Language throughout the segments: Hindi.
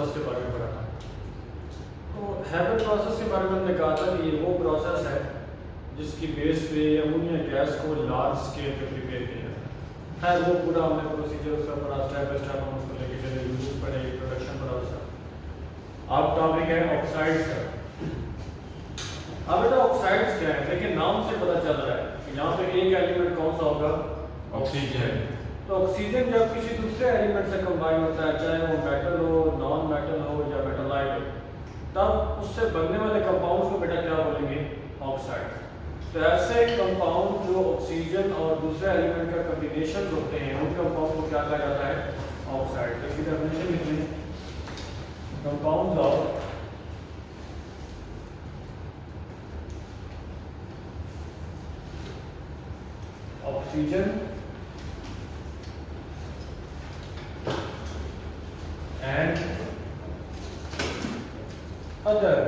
प्रोसेस के बारे में पढ़ा था। तो हैबर प्रोसेस के बारे में हमने कहा था कि ये वो प्रोसेस है जिसकी बेस पे अमोनिया गैस को लार्ज स्केल पे प्रिपेयर किया जाता है। खैर वो पूरा हमने प्रोसीजर उसका पढ़ा, स्टेप बाय स्टेप हम उसको लेके चले, यूज पढ़े, इंट्रोडक्शन पढ़ा उसका। अब टॉपिक है ऑक्साइड्स का। अब बेटा ऑक्साइड्स क्या है, देखिए नाम से पता चल रहा है कि यहाँ पे एक एलिमेंट कौन सा होगा, ऑक्सीजन। तो ऑक्सीजन जब किसी दूसरे एलिमेंट से कंबाइन होता है, चाहे वो मेटल हो, नॉन मेटल हो या मेटलाइट हो, तब उससे बनने वाले कंपाउंड्स को बेटा क्या बोलेंगे, ऑक्साइड। तो ऐसे कंपाउंड जो ऑक्सीजन और दूसरे एलिमेंट का कॉम्बिनेशन होते हैं, उन कंपाउंड को क्या कहा जाता है, ऑक्साइड। तो इसकी डेफिनेशन लिख लें, compounds of oxygen and other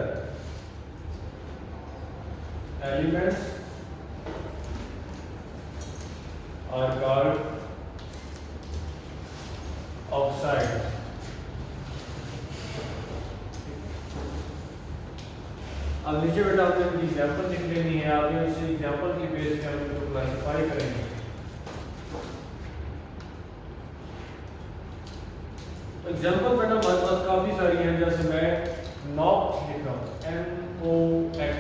elements are called oxides. अब नीचे बेटा आपने उनकी एग्जाम्पल लिख लेनी है, आपने उस एग्जाम्पल की बेस पे हम इनको क्लासिफाई करेंगे। एग्जाम्पल बेटा हमारे पास काफ़ी सारी हैं, जैसे मैं नॉक्स लिख रहा हूँ, NOx।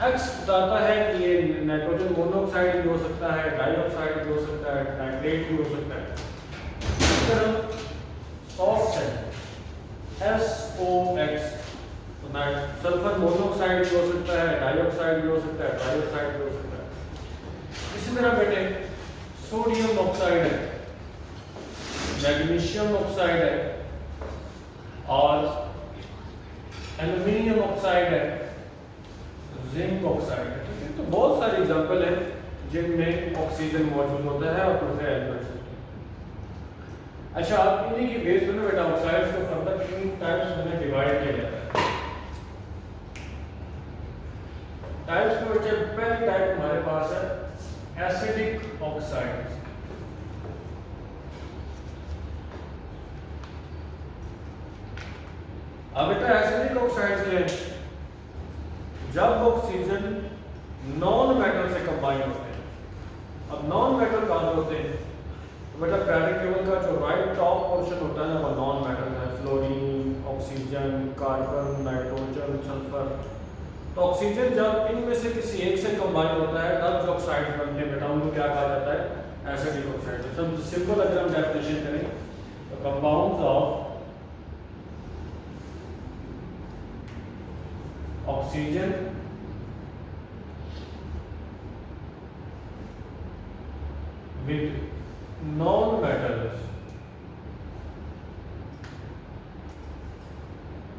एक्स बताता है कि ये नाइट्रोजन मोनोऑक्साइड भी हो सकता है, डाइऑक्साइड भी हो सकता है, नाइट्रेट भी हो सकता है। इस तरह सॉफ्ट है SOX, तो सल्फर मोनोऑक्साइड भी हो सकता है, डाइऑक्साइड भी हो सकता है, ट्राइऑक्साइड भी हो सकता है। इसी तरह बेटे सोडियम ऑक्साइड है, मैग्नीशियम ऑक्साइड है और एल्युमिनियम ऑक्साइड है, जिंक ऑक्साइड है। ठीक है, तो बहुत सारे एग्जांपल हैं जिनमें ऑक्सीजन मौजूद होता है और दूसरे एलिमेंट्स होते हैं। अच्छा, आप इन्हीं की बेस पर बेटा ऑक्साइड्स को फर्दर तीन टाइप्स में डिवाइड किया जाता है। टाइप्स में बच्चे पहली टाइप हमारे पास है एसिडिक ऑक्साइड्स। अब बेटा एसिडिक ऑक्साइड्स के जब ऑक्सीजन नॉन मेटल से कंबाइन होते हैं, अब नॉन मेटल कहाँ होते हैं, तो बेटा पैरियोडिक टेबल का जो राइट टॉप पोर्शन होता है ना, वो नॉन मेटल है, fluorine, oxygen, carbon, nitrogen, sulphur. तो ऑक्सीजन जब इनमें से किसी एक से कंबाइन होता है तब जो ऑक्साइड बनते हैं बेटा उनको क्या कहा जाता है, एसिडिक ऑक्साइड। तो सिंपल अगर हम डेफिनेशन करें तो compounds of oxygen with non-metals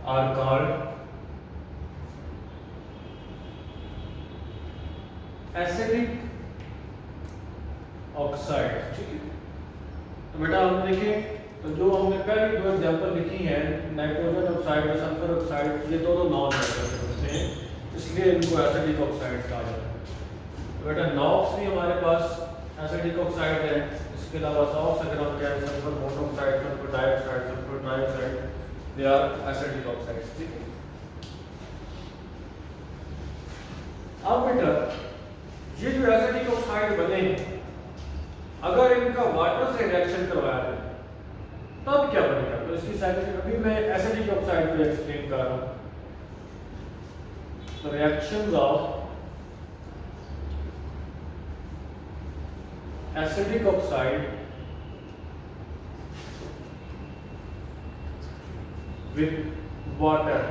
are called acidic oxide. ठीक है, तो बेटा हम देखें तो जो हमने पहली दो एग्जांपल लिखी हैं, नाइट्रोजन ऑक्साइड और सल्फर ऑक्साइड, ये दोनों नॉन मेटल होते हैं, इसलिए इनको एसिडिक ऑक्साइड कहा जाता है। तो बेटा नॉक्स भी हमारे पास एसिडिक ऑक्साइड है, इसके अलावा सॉक्स अगर हम कहें, sulphur monoxide, sulphur dioxide, sulphur trioxide, they are acidic oxides. ठीक है, अब बेटा ये जो एसिडिक ऑक्साइड बने, अगर इनका वाटर से रिएक्शन करवाया जाए तब क्या बनेगा, तो इसकी साइंटिफिक अभी मैं एसिडिक ऑक्साइड को एक्सप्लेन कर रहा हूं। तो reactions of acidic oxide with water.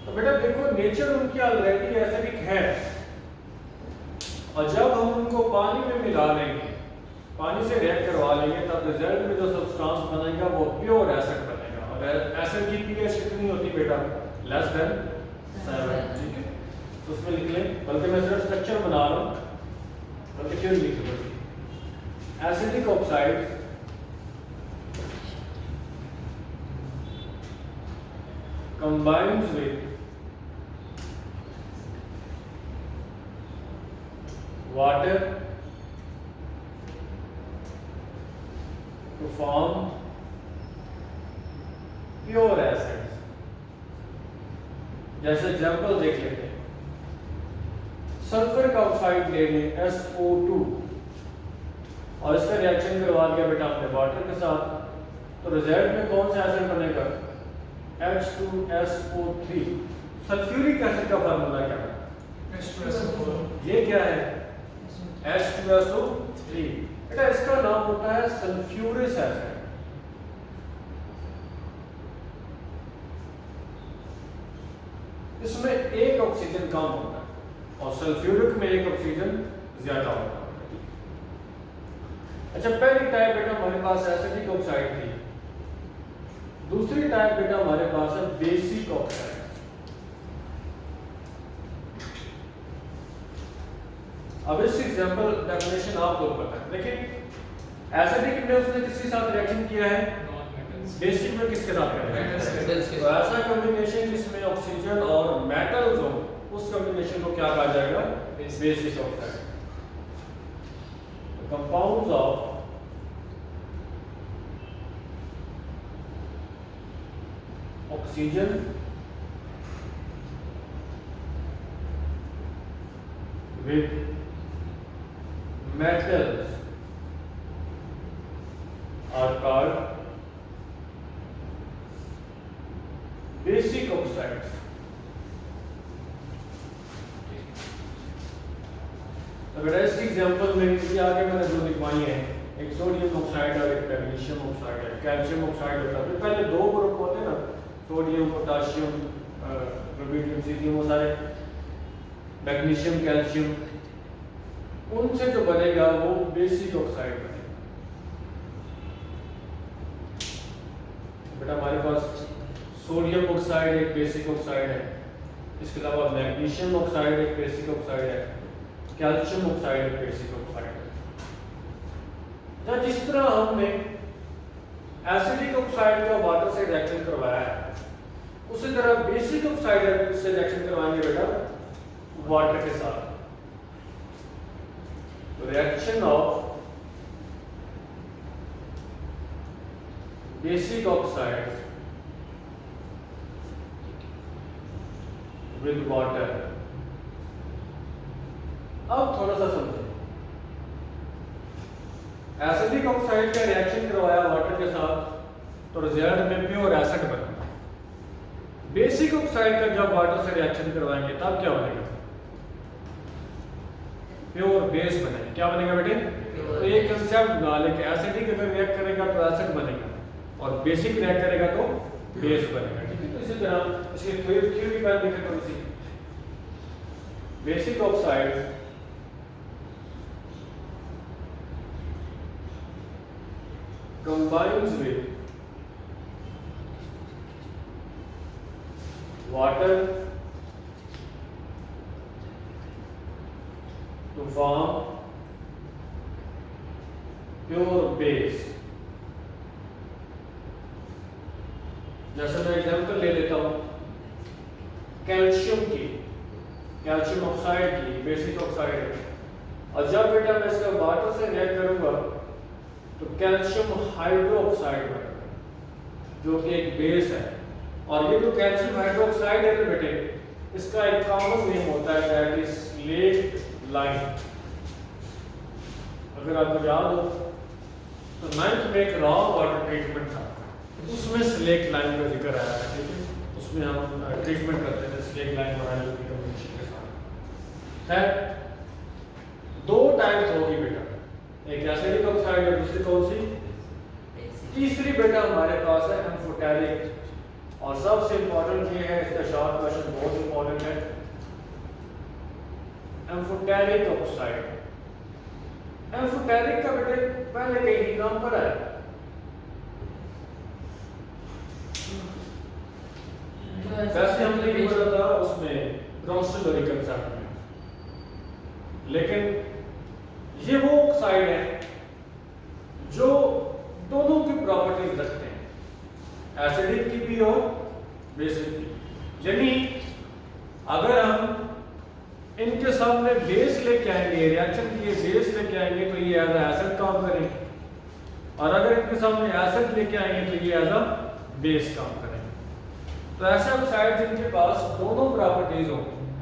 तो बेटा देखो नेचर उनकी ऑलरेडी एसिडिक है, और जब हम उनको पानी में मिला लेंगे, पानी से रिएक्ट करवा लेंगे, तब रिजल्ट में जो सब्सटेंस बनेगा वो प्योर एसिड बनेगा। और एसिड की पीएच कितनी होती बेटा, लेस देन 7। ठीक है, तो उसमें लिख लें, बल्कि मैं सिर्फ स्ट्रक्चर बना रहा हूँ, बल्कि क्यों लिख लो, acidic oxide combines with water to form pure acids. जैसे एग्जांपल देख लेते हैं, सल्फर का ऑक्साइड ले लें SO2 और इसका रिएक्शन करवा दिया बेटा आपने वाटर के साथ, तो रिजल्ट में कौन सा एसिड बनेगा? H2SO3। सल्फ्यूरिक एसिड का फार्मूला क्या है? H2SO4। ये क्या है? H2SO3। बेटा इसका नाम होता है सल्फ्यूरिक एसिड। इसमें एक ऑक्सीजन कम होता है और सल्फ्यूरिक में एक ऑक्सीजन ज्यादा होता है। अच्छा, पहली टाइप बेटा हमारे पास एसिडिक ऑक्साइड थी, दूसरी टाइप बेटा हमारे पास है बेसिक ऑक्साइड। अब इस एग्जांपल डेफिनेशन आप लोग पता है, लेकिन एसिडिक में उसने किसके साथ रिएक्शन किया है? बेसिक में किसके साथ करेगा? तो ऐसा कॉम्बिनेशन जिसमें ऑक्सीजन और मेटल्स हो, उस कॉम्बिनेशन को क्या कहा जाएगा? Basic oxide. Compounds of oxygen with metals are called basic oxides। तो बेटा इस एग्जांपल में ये आगे मैंने दो लिखवाई हैं, एक सोडियम ऑक्साइड और एक मैग्नीशियम ऑक्साइड है। कैल्शियम ऑक्साइड होता है, पहले दो ग्रुप होते हैं ना, सोडियम, पोटाशियम, रुबिडियम, सीजियम, वो सारे मैग्नीशियम, कैल्शियम, उनसे जो बनेगा वो बेसिक ऑक्साइड बनेगा। बेटा हमारे पास सोडियम ऑक्साइड एक बेसिक ऑक्साइड है, इसके अलावा मैग्नीशियम ऑक्साइड एक बेसिक ऑक्साइड है, कैल्शियम ऑक्साइड एक बेसिक ऑक्साइड है। जिस तरह हमने एसिडिक ऑक्साइड का वाटर से रिएक्शन करवाया है, उसी तरह बेसिक ऑक्साइड से रिएक्शन करवाएंगे बेटा वाटर के साथ। Reaction of basic oxides with water। अब थोड़ा सा समझें, एसिडिक ऑक्साइड का रिएक्शन करवाया वाटर के साथ तो रिजल्ट में प्योर एसिड बना। बेसिक ऑक्साइड का जब वाटर से रिएक्शन करवाएंगे तब क्या बनेगा? प्योर बेस बनेगा। क्या बनेगा बेटे? तो ये कंसेप्ट ना लेके एसिडिक अगर रिएक्ट करेगा तो एसिड बनेगा और बेसिक रिएक्ट करेगा तो बेस बनेगा। ठीक है, तो इसी तरह इसकी थ्योरी पर देखें तो इसी basic oxide combines with water to form pure base। जैसे मैं एग्जांपल ले लेता हूं कैल्शियम की, कैल्शियम ऑक्साइड की, बेसिक ऑक्साइड है, और जब बेटा मैं इसका वाटर से रिएक्ट करूंगा तो कैल्शियम हाइड्रोक्साइड बनेगा जो कि एक बेस है। और ये जो कैल्शियम हाइड्रोक्साइड है बेटे, इसका एक कॉमन नेम होता है दैट इज स्लेट लाइम। अगर आपको याद हो तो 9th में एक रॉ वाटर ट्रीटमेंट था, उसमें स्लेट लाइम का जिक्र आया था। ठीक है, उसमें हम ट्रीटमेंट करते थे स्लेट लाइम बनाने की कम्युनिकेशन के साथ। खैर, दो टाइप्स होगी बेटा, एक एसिडिक ऑक्साइड है, दूसरी कौन सी? तीसरी बेटा हमारे पास है एम्फोटेरिक। और सबसे इंपॉर्टेंट ये है, इसका शॉर्ट क्वेश्चन बहुत इंपॉर्टेंट है, एम्फोटेरिक ऑक्साइड। एम्फोटेरिक का बेटे पहले कहीं नाम पड़ा है, वैसे हमने ये पढ़ा था उसमें ब्रोंस्टोलोरी कंसेप्ट में, लेकिन ये वो ऑक्साइड है जो दोनों की प्रॉपर्टीज रखते हैं, एसिडिक की भी और बेसिक की। यानी अगर हम इनके सामने बेस लेके आएंगे, रिएक्शन के लिए बेस लेके आएंगे तो ये एज एसिड काम करेंगे, और अगर इनके सामने एसिड लेके आएंगे तो ये एज अ बेस काम करेंगे। तो ऐसे ऑक्साइड जिनके पास दोनों प्रॉपर्टीज हो,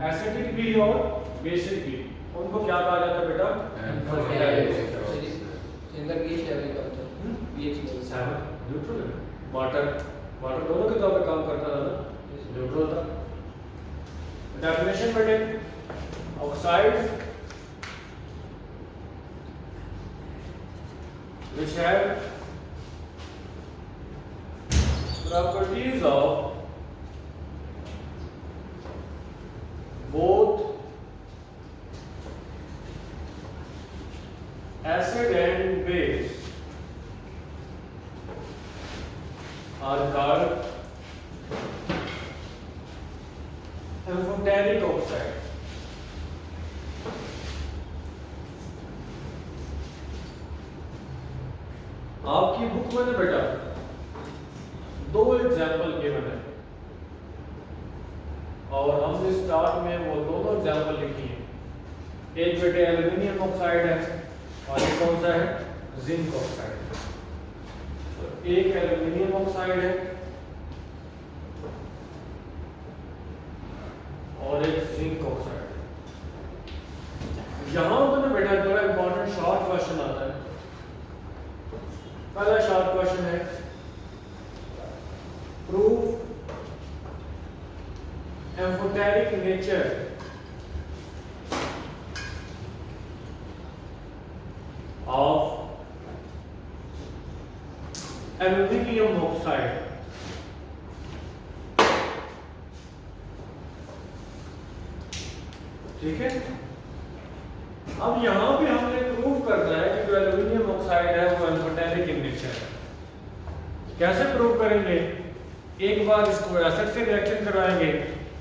एसिडिक भी और बेसिक भी, उनको क्या कहा जाता है बेटा? न्यूट्रल। वाटर दोनों के तौर पे काम करता था ना, न्यूट्रल था। डेफिनेशन बेटे, oxide which have properties of both acid and base are called amphoteric oxide. आपकी बुक में बेटा दो एग्जाम्पल गिवन है और हमने स्टार्ट में वो दोनों एग्जाम्पल लिखी है। एक बेटे एल्यूमिनियम ऑक्साइड है और एक कौन सा है? Zinc oxide. तो एक एल्यूमिनियम ऑक्साइड है और एक जिंक ऑक्साइड है। यहां पर बेटा थोड़ा इंपॉर्टेंट शॉर्ट क्वेश्चन आता है। पहला शॉर्ट क्वेश्चन है, prove amphoteric nature of aluminium oxide. ठीक है, अब यहां पे हमने प्रूव करना है कि जो एल्यूमिनियम ऑक्साइड है वो एम्फोटेरिक इन नेचर है। कैसे प्रूव करेंगे? एक बार इसको एसिड से रिएक्शन करवाएंगे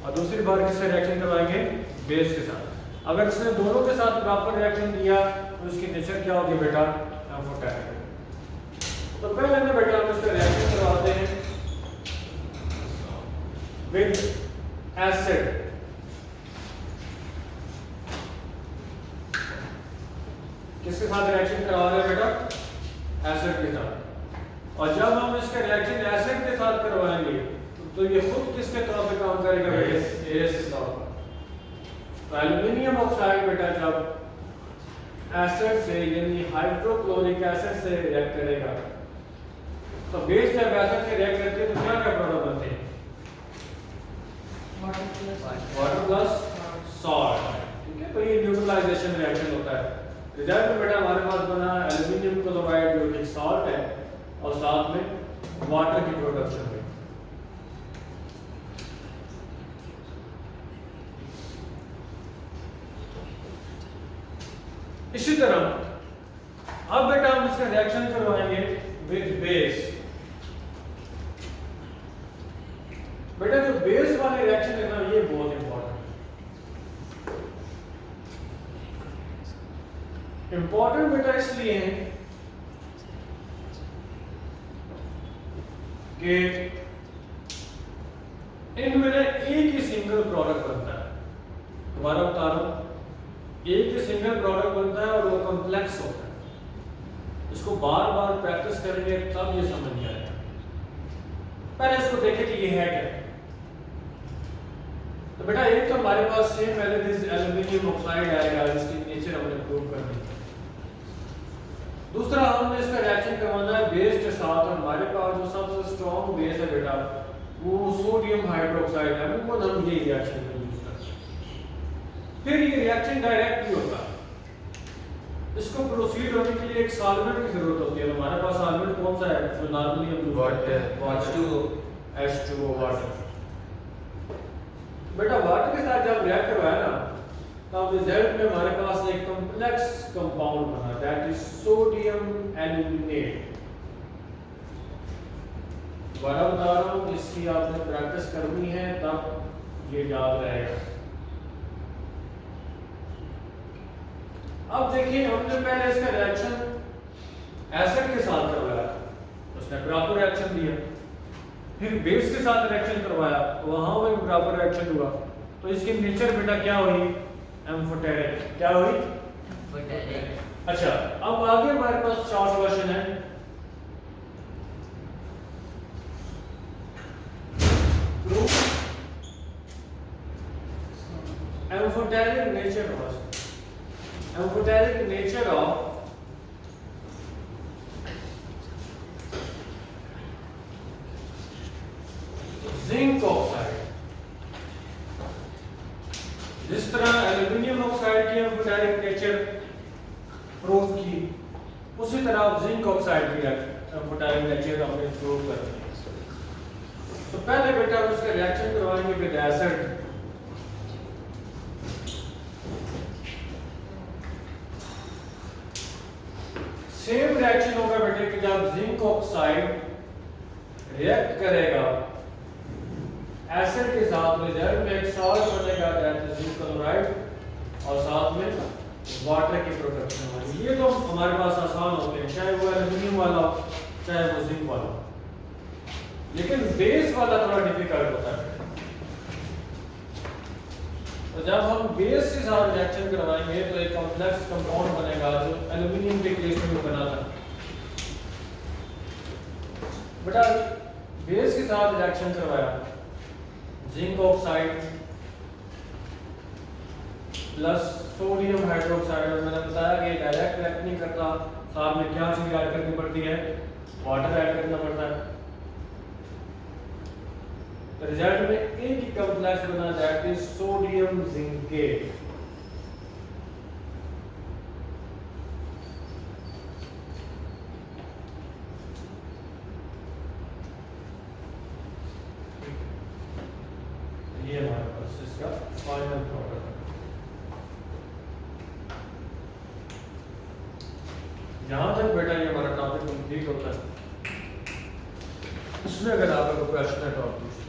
और दूसरी बार किससे रिएक्शन करवाएंगे? बेस के साथ। अगर इसने दोनों के साथ प्रॉपर रिएक्शन दिया तो इसकी नेचर क्या होगी बेटा? एम्फोटेरिक। तो पहले हमने बेटा हम इसका रिएक्शन करवाते हैं विद एसिड। किसके साथ रिएक्शन करवा रहे हैं बेटा? एसिड के साथ। और जब हम इसका रिएक्शन एसिड के साथ करवाएंगे तो ये खुद किसके तौर पे काम करेगा बेटे? बेस के तौर पर। तो एल्यूमिनियम ऑक्साइड बेटा जब एसिड से यानी हाइड्रोक्लोरिक एसिड से रिएक्ट करेगा तो बेस जब एसिड से रिएक्ट करती है तो क्या क्या प्रोडक्ट बनते हैं? Water plus salt. ठीक है, तो ये न्यूट्रलाइजेशन रिएक्शन होता है। रिजल्ट में बेटा हमारे पास बना एल्यूमिनियम क्लोराइड जो कि सॉल्ट है और साथ में वाटर की प्रोडक्शन हुई। इसी तरह अब बेटा हम इसका रिएक्शन करवाएंगे विद बेस। बेटा जो बेस वाले रिएक्शन है ना ये बहुत इंपॉर्टेंट बेटा इसलिए है कि इनमें एक ही सिंगल प्रोडक्ट बनता है। दोबारा बता रहा हूं, एक ही सिंगल प्रोडक्ट बनता है और वो कॉम्प्लेक्स होता है। इसको बार बार प्रैक्टिस करेंगे तब ये समझ में आएगा। पहले इसको देखें कि ये है क्या। तो बेटा एक तो हमारे पास सेम एल्यूमिनियम ऑक्साइड आएगा जिसकी नेचर हमने प्रूव कर दी। दूसरा हमने इसका रिएक्शन करवाना है बेस के साथ और हमारे पास जो सबसे स्ट्रॉन्ग बेस है बेटा वो सोडियम हाइड्रोक्साइड है। वो हम ये रिएक्शन में यूज करते हैं। फिर ये रिएक्शन डायरेक्ट भी होता है। इसको प्रोसीड होने के लिए एक सॉल्वेंट की जरूरत होती है। हमारे पास सॉल्वेंट कौन सा है जो नॉर्मली हम यूज करते हैं? H2O water. बेटा वाटर के साथ जब रिएक्ट करवाया ना तब रिजल्ट में हमारे पास एक कॉम्प्लेक्स कंपाउंड बना दैट इज सोडियम एल्यूमिनेट। दोबारा बता रहा हूं इसकी आपने प्रैक्टिस करनी है तब ये याद रहेगा। अब देखिए हमने पहले इसका रिएक्शन एसिड के साथ करवाया, उसने प्रॉपर रिएक्शन दिया। फिर बेस के साथ रिएक्शन करवाया, वहां भी प्रॉपर रिएक्शन हुआ। तो इसकी नेचर बेटा क्या हुई? एम्फोटेरिक। क्या हुई? अच्छा, अब आगे हमारे पास शॉर्ट क्वेश्चन है नेचर ऑफ जिंक ऑक्साइड। जिस तरह एल्यूमिनियम ऑक्साइड की एम्फोटेरिक नेचर प्रूव की, उसी तरह आप जिंक ऑक्साइड की एम्फोटेरिक नेचर हमने प्रूव कर दी। तो पहले बेटा हम इसका रिएक्शन करवाएंगे विद एसिड। सेम रिएक्शन होगा बेटे कि जब जिंक ऑक्साइड रिएक्ट करेगा एसिड के साथ में, रिजल्ट में एक सॉल्ट बनेगा दैट इज जिंक क्लोराइड, और साथ में वाटर की प्रोडक्शन होगी। ये तो हमारे पास आसान होते हैं, चाहे वो एल्यूमिनियम वाला हो चाहे वो जिंक वाला हो, लेकिन बेस वाला थोड़ा डिफिकल्ट होता है। तो जब हम बेस के साथ रिएक्शन करवाएंगे तो एक कॉम्प्लेक्स कंपाउंड बनेगा जो एल्यूमिनियम के केस में बना था। बेटा बेस के साथ रिएक्शन करवाया, zinc oxide plus sodium hydroxide, और मैंने बताया कि डायरेक्ट रिएक्ट नहीं करता, साथ में क्या चीज ऐड करनी पड़ती है, वाटर ऐड करना पड़ता है। रिजल्ट में एक ही कॉम्प्लेक्स बना दैट इज सोडियम जिंकेट। ये हमारे पास इसका फाइनल प्रोडक्ट है। यहां तक बेटा ये हमारा टॉपिक कंप्लीट होता है। इसमें अगर आपको क्वेश्चन है तो आप पूछिए।